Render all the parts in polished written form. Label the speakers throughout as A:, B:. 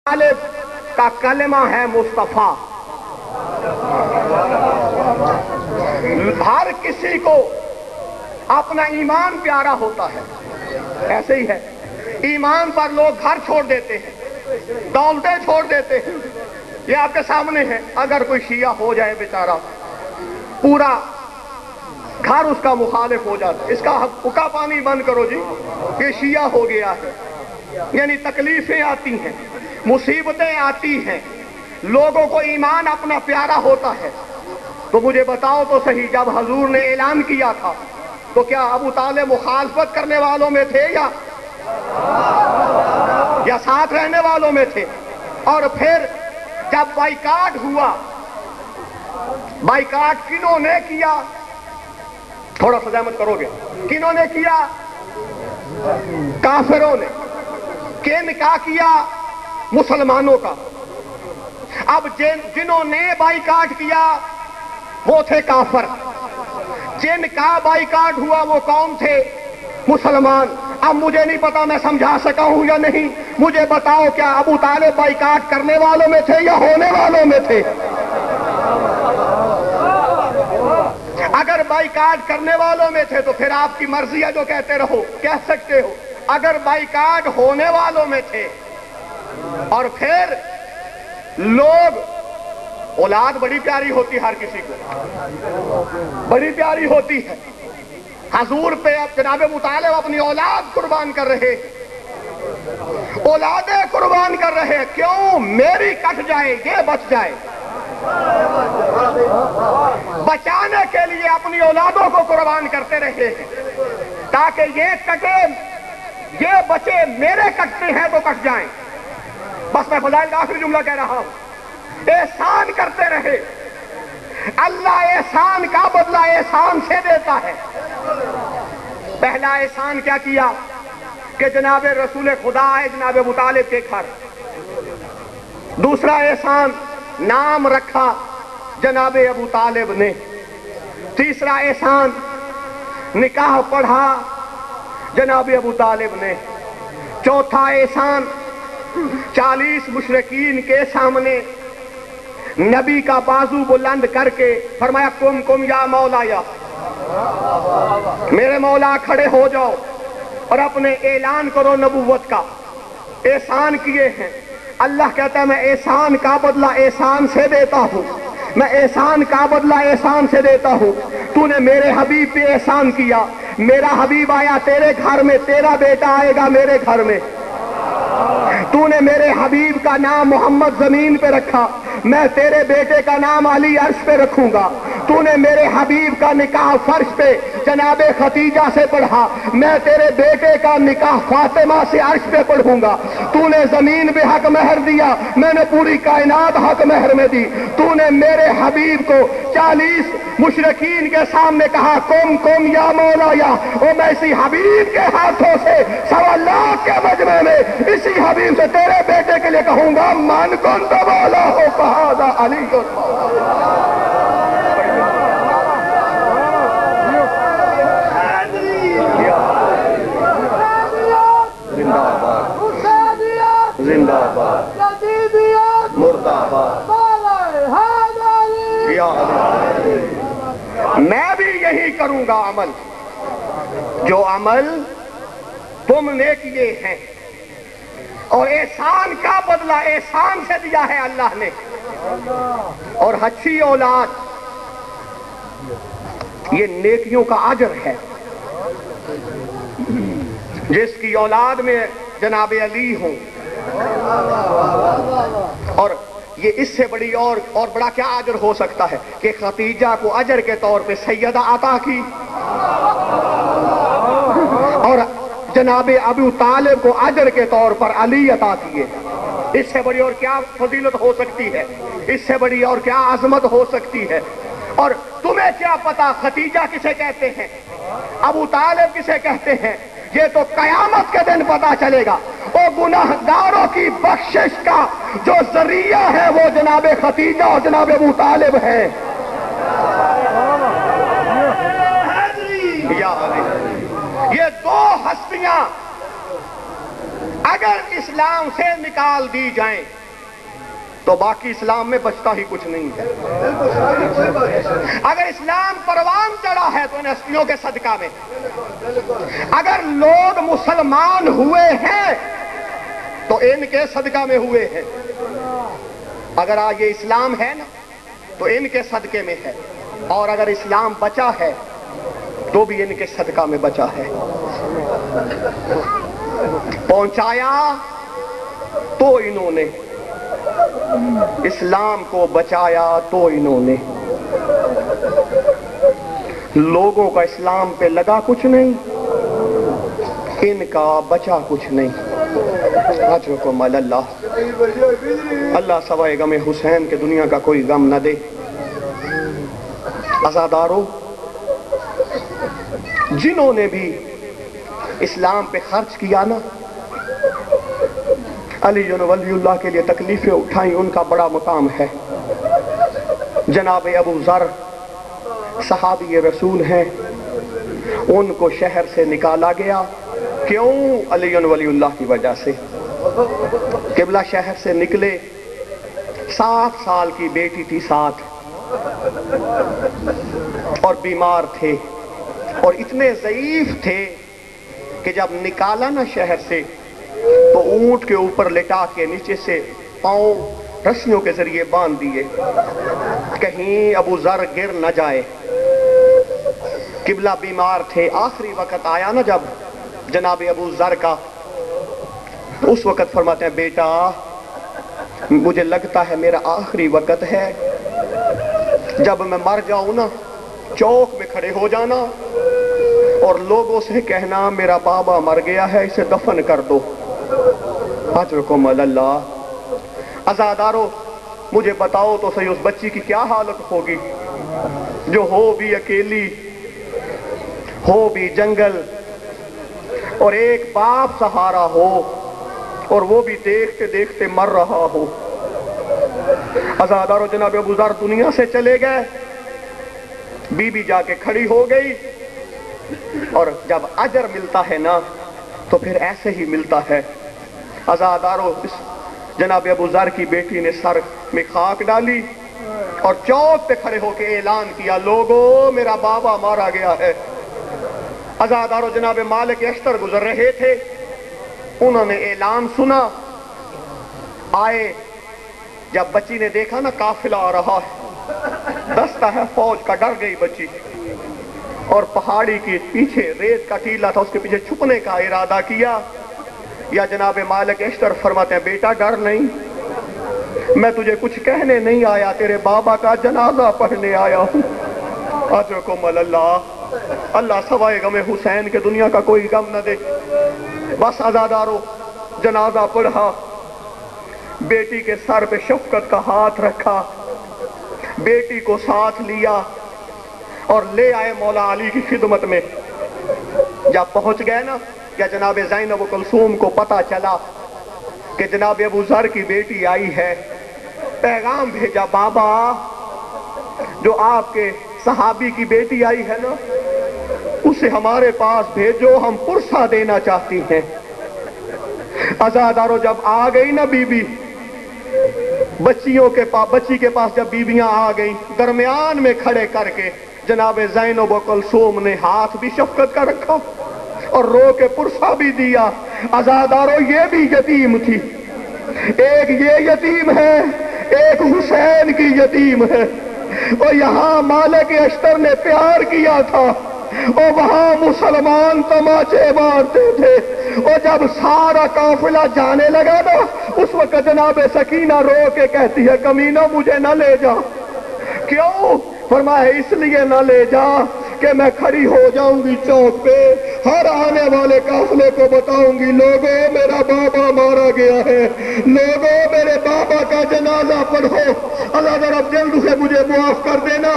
A: طالب کا کلمہ ہے مصطفیٰ۔ ہر کسی کو اپنا ایمان پیارا ہوتا ہے، ایسے ہی ہے۔ ایمان پر لوگ گھر چھوڑ دیتے ہیں، دولتیں چھوڑ دیتے ہیں۔ یہ آپ کے سامنے ہے، اگر کوئی شیعہ ہو جائے بیچارہ، پورا گھر اس کا مخالف ہو جاتا ہے، اس کا حقہ پانی بند کرو جی، یہ شیعہ ہو گیا ہے۔ یعنی تکلیفیں آتی ہیں، مصیبتیں آتی ہیں، لوگوں کو ایمان اپنا پیارا ہوتا ہے۔ تو مجھے بتاؤ تو صحیح، جب حضور نے اعلان کیا تھا تو کیا ابو طالب مخالفت کرنے والوں میں تھے یا ساتھ رہنے والوں میں تھے؟ اور پھر جب بائیکاٹ ہوا، بائیکاٹ کنہوں نے کیا؟ تھوڑا سا زحمت کرو گے، کنہوں نے کیا؟ کافروں نے۔ کن کا کیا؟ مسلمانوں کا۔ اب جنہوں نے بائیکاٹ کیا وہ تھے کافر، جن کا بائیکاٹ ہوا وہ کون تھے؟ مسلمان۔ اب مجھے نہیں پتا میں سمجھا سکا ہوں یا نہیں، مجھے بتاؤ کیا ابو طالب بائیکاٹ کرنے والوں میں تھے یا ہونے والوں میں تھے؟ اگر بائیکاٹ کرنے والوں میں تھے تو پھر آپ کی مرضی ہے، جو کہتے رہو کہہ سکتے ہو۔ اگر بائیکاٹ ہونے والوں میں تھے، اور پھر لوگ، اولاد بڑی پیاری ہوتی، ہر کسی کو بڑی پیاری ہوتی ہے۔ حضور پہ جناب ابو طالب اپنی اولاد قربان کر رہے، اولادیں قربان کر رہے، کیوں؟ میری کٹ جائے یہ بچ جائے۔ بچانے کے لیے اپنی اولادوں کو قربان کرتے رہے تاکہ یہ کٹے، یہ بچے، میرے کٹتے ہیں تو کٹ جائیں۔ بس میں فضائل کا آخری جملہ کہہ رہا ہوں، احسان کرتے رہے۔ اللہ احسان کا بدلہ احسان سے دیتا ہے۔ پہلا احسان کیا کیا کہ جناب رسول خدا آئے جناب ابو طالب کے گھر۔ دوسرا احسان، نام رکھا جناب ابو طالب نے۔ تیسرا احسان، نکاح پڑھا جناب ابو طالب نے۔ چوتھا احسان، 40 مشرکین کے سامنے نبی کا بازو بلند کر کے فرمایا کم کم یا مولا، یا میرے مولا کھڑے ہو جاؤ اور اپنے اعلان کرو نبوت کا۔ احسان کیے ہیں۔ اللہ کہتا ہے میں احسان کا بدلہ احسان سے دیتا ہوں، میں احسان کا بدلہ احسان سے دیتا ہوں۔ تو نے میرے حبیب پہ احسان کیا، میرا حبیب آیا تیرے گھر میں، تیرا بیٹا آئے گا میرے گھر میں۔ تو نے میرے حبیب کا نام محمد زمین پہ رکھا، میں تیرے بیٹے کا نام علی عرش پہ رکھوں گا۔ تو نے میرے حبیب کا نکاح فرش پہ جناب ختیجہ سے پڑھا، میں تیرے بیٹے کا نکاح فاطمہ سے عرش پہ پڑھوں گا۔ تو نے زمین پہ حق مہر دیا، میں نے پوری کائنات حق مہر میں دی۔ تو نے میرے حبیب کو 40 مشرکین کے سامنے کہا کم کم یا مولا، یا اور میں اسی حبیب کے ہاتھوں سے 1.25 لاکھ کے مجمع میں اسی حبیب سے تیرے بیٹے کے لیے کہوں گا من کنت مولا ہو فہذا علی کو۔ زندہ باد مردہ باد۔ میں بھی یہی کروں گا عمل جو عمل تم نے کیے ہیں، اور احسان کا بدلہ احسان سے دیا ہے اللہ نے۔ اور اچھی اولاد یہ نیکیوں کا اجر ہے۔ جس کی اولاد میں جناب علی ہوں، اور یہ اس سے بڑی اور بڑا کیا اجر ہو سکتا ہے کہ ختیجہ کو اجر کے طور پہ سیدہ عطا کی، اور جناب ابو طالب کو اجر کے طور پر علی عطا کیے۔ اس سے بڑی اور کیا فضیلت ہو سکتی ہے، اس سے بڑی اور کیا عظمت ہو سکتی ہے؟ اور تمہیں کیا پتا ختیجہ کسے کہتے ہیں، ابو طالب کسے کہتے ہیں؟ یہ تو قیامت کے دن پتا چلے گا۔ وہ گناہگاروں کی بخشش کا جو ذریعہ ہے وہ جناب ختیجہ اور جناب ابو طالب ہے۔ یہ دو ہستیاں اگر اسلام سے نکال دی جائیں تو باقی اسلام میں بچتا ہی کچھ نہیں ہے۔ اگر اسلام پروان چڑھا ہے تو ان ہستیوں کے صدقہ میں، اگر لوگ مسلمان ہوئے ہیں تو ان کے صدقہ میں ہوئے ہیں، اگر آج یہ اسلام ہے نا تو ان کے صدقے میں ہے، اور اگر اسلام بچا ہے تو بھی ان کے صدقہ میں بچا ہے۔ پہنچایا تو انہوں نے، اسلام کو بچایا تو انہوں نے۔ لوگوں کا اسلام پہ لگا کچھ نہیں، ان کا بچا کچھ نہیں۔ اجرکم علی اللہ۔ اللہ سوائے غم حسین کے دنیا کا کوئی غم نہ دے۔ عزادارو، جنہوں نے بھی اسلام پہ خرچ کیا نا، علی ولی اللہ کے لیے تکلیفیں اٹھائیں، ان کا بڑا مقام ہے۔ جناب ابو ذر صحابی رسول ہیں، ان کو شہر سے نکالا گیا، کیوں؟ علی ولی اللہ کی وجہ سے۔ قبلہ شہر سے نکلے، 7 سال کی بیٹی تھی ساتھ، اور بیمار تھے، اور اتنے ضعیف تھے کہ جب نکالا نا شہر سے تو اونٹ کے اوپر لٹا کے نیچے سے پاؤں رسیوں کے ذریعے باندھ دیے، کہیں ابو ذر گر نہ جائے۔ قبلہ بیمار تھے، آخری وقت آیا نا جب جناب ابو ذر کا، اس وقت فرماتے ہیں بیٹا مجھے لگتا ہے میرا آخری وقت ہے، جب میں مر جاؤں نا چوک میں کھڑے ہو جانا اور لوگوں سے کہنا میرا بابا مر گیا ہے، اسے دفن کر دو۔ اجرکم علی اللہ۔ عزادارو، مجھے بتاؤ تو صحیح اس بچی کی کیا حالت ہوگی جو ہو بھی اکیلی، ہو بھی جنگل، اور ایک باپ سہارا ہو، اور وہ بھی دیکھتے دیکھتے مر رہا ہو۔ عزادارو، جناب ابو ذر دنیا سے چلے گئے، بی بی جا کے کھڑی ہو گئی، اور جب اجر ملتا ہے نا تو پھر ایسے ہی ملتا ہے۔ عزادارو، جناب ابو ذر کی بیٹی نے سر میں خاک ڈالی اور چوک پہ کھڑے ہو کے اعلان کیا، لوگو میرا بابا مارا گیا ہے۔ عزادارو، جناب مالک اشتر گزر رہے تھے، انہوں نے اعلان سنا، آئے، جب بچی نے دیکھا نا قافلہ آ رہا ہے، دستہ ہے فوج کا، ڈر گئی بچی، اور پہاڑی کے پیچھے ریت کا ٹیلا تھا، اس کے پیچھے چھپنے کا ارادہ کیا۔ یا جناب مالک اشتر فرماتے ہیں بیٹا ڈر نہیں، میں تجھے کچھ کہنے نہیں آیا، تیرے بابا کا جنازہ پڑھنے آیا ہوں۔ اجرکم علی اللہ۔ اللہ سوائے غم حسین کے دنیا کا کوئی غم نہ دے۔ بس عزادارو، جنازہ پڑھا، بیٹی کے سر پہ شفقت کا ہاتھ رکھا، بیٹی کو ساتھ لیا اور لے آئے مولا علی کی خدمت میں۔ جب پہنچ گئے نا، یا جناب زینب و کلثوم کو پتہ چلا کہ جناب ابو ذر کی بیٹی آئی ہے، پیغام بھیجا، بابا جو آپ کے صحابی کی بیٹی آئی ہے نا اسے ہمارے پاس بھیجو، ہم پرسہ دینا چاہتی ہیں۔ عزادارو، جب آ گئی نا بی بی، بچی کے پاس جب بیویاں آ گئیں، درمیان میں کھڑے کر کے جناب زینب و کلثوم نے ہاتھ بھی شفقت کا رکھا اور رو کے پرسہ بھی دیا۔ عزادارو، یہ بھی یتیم تھی، ایک یہ یتیم ہے، ایک حسین کی یتیم ہے، اور یہاں مالک اشتر نے پیار کیا تھا، اور وہاں مسلمان تماچے مارتے تھے، اور جب سارا قافلہ جانے لگا نا، اس وقت جناب سکینہ رو کے کہتی ہے، کمینہ مجھے نہ لے جا۔ کیوں؟ فرمایا اس لیے نہ لے جا کہ میں کھڑی ہو جاؤں گی چوک پہ، ہر آنے والے قافلے کو بتاؤں گی، لوگوں میرا بابا مارا گیا ہے، لوگوں میرے بابا کا جنازہ پڑھو۔ عزادارو، اب جلد سے مجھے معاف کر دینا۔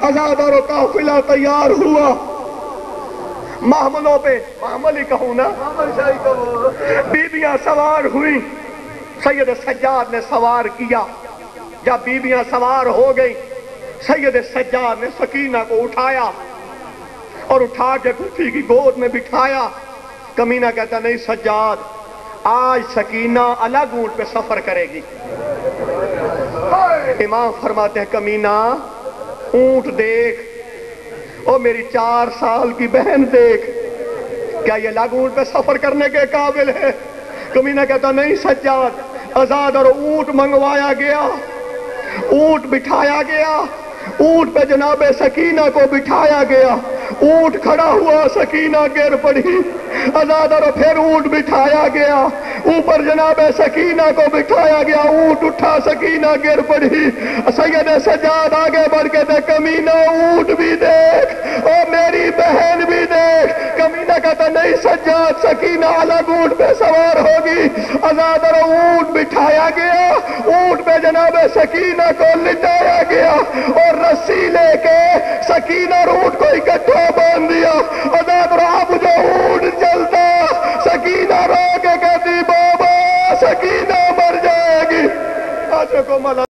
A: عزادارو، قافلہ تیار ہوا، محملوں پہ، محمل ہی کہوں نا، بیویاں سوار ہوئی، سید سجاد نے سوار کیا۔ جب بیویاں سوار ہو گئی، سید سجاد نے سکینہ کو اٹھایا اور اٹھا کے گٹھی کی گود میں بٹھایا۔ کمینہ کہتا نہیں سجاد، آج سکینہ الگ اونٹ پہ سفر کرے گی۔ امام فرماتے ہیں کمینہ اونٹ دیکھ، او میری 4 سال کی بہن دیکھ، کیا یہ الگ اونٹ پہ سفر کرنے کے قابل ہے؟ کمینہ کہتا نہیں سجاد، آزاد اور اونٹ منگوایا گیا، اونٹ بٹھایا گیا، اونٹ پہ جناب سکینہ کو بٹھایا گیا، اونٹ کھڑا ہوا سکینہ گر پڑی، آزاد اور پھر اونٹ بٹھایا گیا، اوپر جناب سکینہ کو بٹھایا گیا، اونٹ اٹھا سکینہ گر پڑی۔ سید سجاد آگے بڑھ کے دے کمینہ اونٹ بھی دیکھ اور میری بہن بھی دیکھ۔ کمینہ کہتا نہیں سجاد، سکینہ الگ اونٹ پہ سوار ہوگی، آزاد اور اونٹ بٹھایا گیا، اونٹ پہ جناب سکینہ کو لٹایا گیا اور رسی لے کے سکینہ اور اونٹ کو اکٹھا باندھ دیا۔ آزاد اور اب جو اونٹ چلتا، سکینہ رو کے کہتی بابا سکینہ مر جائے گی۔ آج کو ملا